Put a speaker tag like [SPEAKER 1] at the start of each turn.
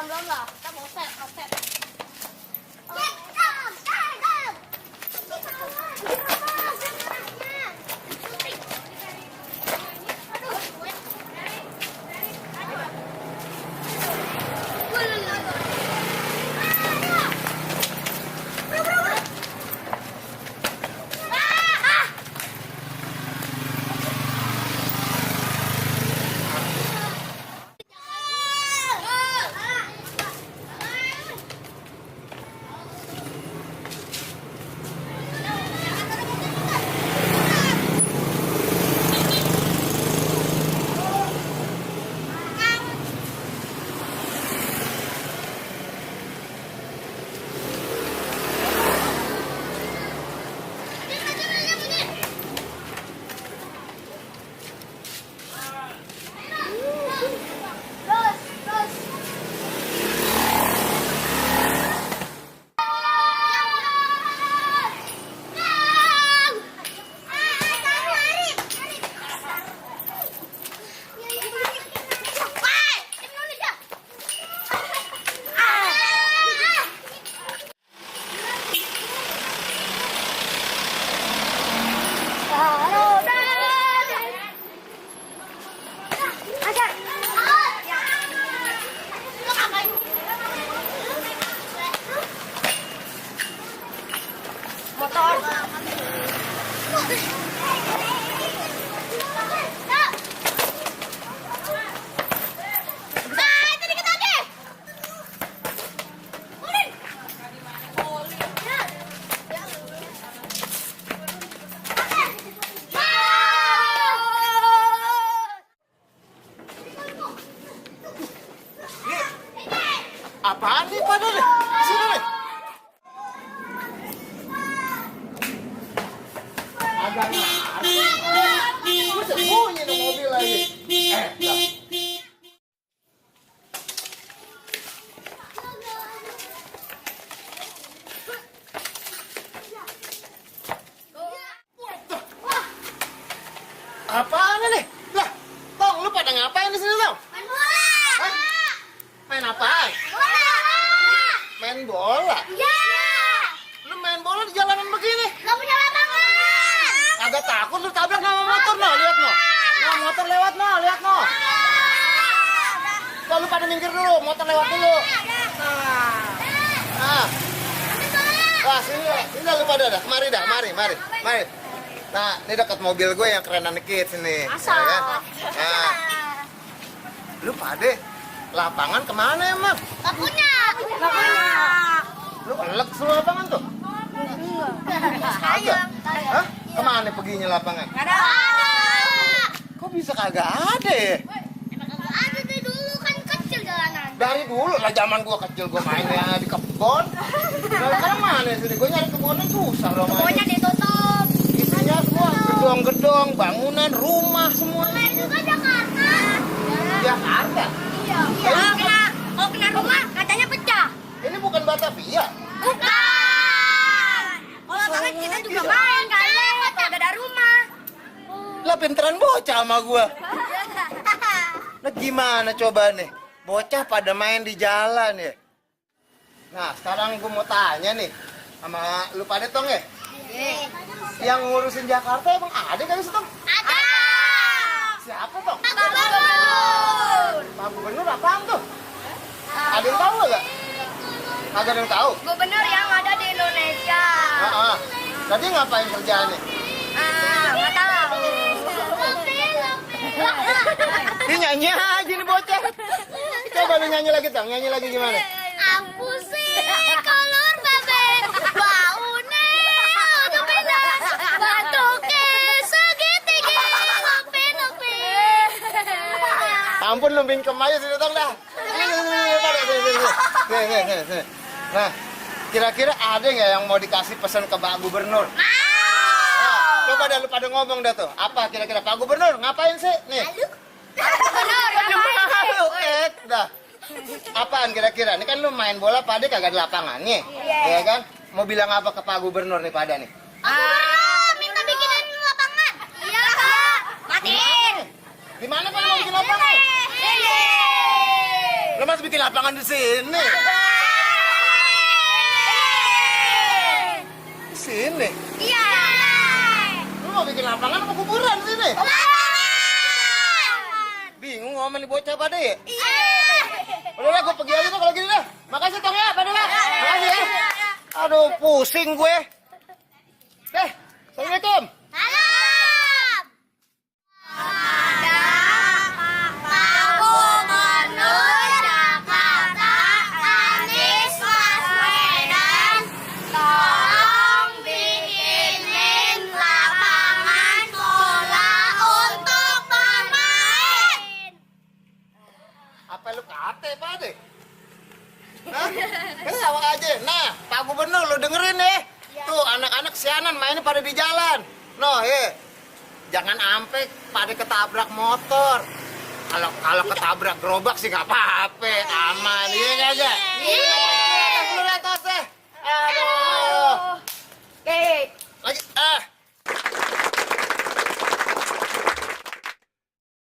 [SPEAKER 1] belum lah. Kita mau set.
[SPEAKER 2] Apaan nih pada nih? Sini nih. Agak gue sembunyi di mobil lagi. Apaan nih? Lah, Tong, lu pada ngapain di sini, Tong?
[SPEAKER 1] Main bola.
[SPEAKER 2] Main apaan? Main bola?
[SPEAKER 1] Ya.
[SPEAKER 2] Lu main bola di jalanan begini?
[SPEAKER 1] Gak punya lapangan.
[SPEAKER 2] Agak takut lu tabrak sama motor, no, lihat no. Nah, motor lewat no, lihat no. Kok lu pada minggir dulu, motor lewat dulu. Nah. Wah, sini lu pada dah. Mari dah, mari. Nah, ini dekat mobil gue yang kerenan dikit sini.
[SPEAKER 1] Asal.
[SPEAKER 2] Ya, kan? Nah. Lu pada lapangan kemana emang?
[SPEAKER 1] Gak punya.
[SPEAKER 2] Lu elek semua lapangan tuh? Kagak. Hah? Kemana perginya lapangan?
[SPEAKER 1] Gak ada.
[SPEAKER 2] Kok bisa kagak ada ya?
[SPEAKER 1] Emang kagak ada dari dulu kan kecil jalanan.
[SPEAKER 2] Dari dulu lah zaman gua kecil gua mainnya di kebun. Nah, sekarang mana sini? Gua nyari kebunnya susah loh.
[SPEAKER 1] Pokoknya ditutup.
[SPEAKER 2] Isinya semua gedong-gedong, bangunan, rumah semua.
[SPEAKER 1] Main juga Jakarta.
[SPEAKER 2] Jakarta.
[SPEAKER 1] Iya. Kalau kena rumah katanya pecah.
[SPEAKER 2] Ini bukan Batavia.
[SPEAKER 1] Bukan. Kalau banget kita juga main kali. Kalau ada rumah.
[SPEAKER 2] Lah pinteran bocah sama gua. Nah gimana coba nih? Bocah pada main di jalan ya. Nah sekarang gua mau tanya nih sama lu pada Tong ya. Yang ngurusin Jakarta emang ada kali sih Tong?
[SPEAKER 1] Ada.
[SPEAKER 2] Siapa Tong?
[SPEAKER 1] Pak Gubernur.
[SPEAKER 2] Pak Gubernur apaan tuh? Ada yang tahu nggak? Agak ada yang tahu.
[SPEAKER 1] Gubernur yang ada di Indonesia.
[SPEAKER 2] Tadi ngapain kerjaannya?
[SPEAKER 1] Nggak tahu.
[SPEAKER 2] Dia nyanyi aja nih bocah. Coba lu nyanyi lagi Tong, nyanyi lagi gimana?
[SPEAKER 1] Aku sih kolor babe baune udah beda batuknya segitiga ngopi.
[SPEAKER 2] Ampun lu bingkem aja sini Tong dah. Sini. Nah, kira-kira ada nggak yang mau dikasih pesan ke Pak Gubernur? Nah, coba dah lu pada ngomong dah tuh. Apa kira-kira Pak Gubernur ngapain sih? Nih.
[SPEAKER 1] Gubernur
[SPEAKER 2] Lu dah. Apaan kira-kira? Ini kan lu main bola pada kagak ada lapangannya. Iya kan? Mau bilang apa ke Pak Gubernur nih pada nih?
[SPEAKER 1] minta bikinin lapangan. Iya Kak. Matiin.
[SPEAKER 2] Di mana Pak mau bikin lapangan?
[SPEAKER 1] Sini.
[SPEAKER 2] Lo masih bikin lapangan di sini? Di sini?
[SPEAKER 1] Iya.
[SPEAKER 2] Lo mau bikin lapangan apa kuburan di sini?
[SPEAKER 1] Lapangan.
[SPEAKER 2] Bingung ngomel nih bocah pada ya?
[SPEAKER 1] Iya.
[SPEAKER 2] Udah lah, gue pergi aja tuh kalau gini dah. Makasih Tong ya, pada lah. Makasih ya. Aduh, pusing gue. Assalamualaikum.
[SPEAKER 1] Salam. Ada Pak Gubernur Jakarta Anies Baswedan, tolong bikinin lapangan bola untuk pemain.
[SPEAKER 2] Apa lu kate, Pak deh? Hah? Awak aja. Nah, Pak Gubernur lu dengerin ya. Tuh anak-anak sianan mainnya pada di jalan. Noh, jangan ampe pada ketabrak motor. Kalau ketabrak gerobak sih nggak apa-apa, aman. Iya nggak aja? Iya. Atas deh.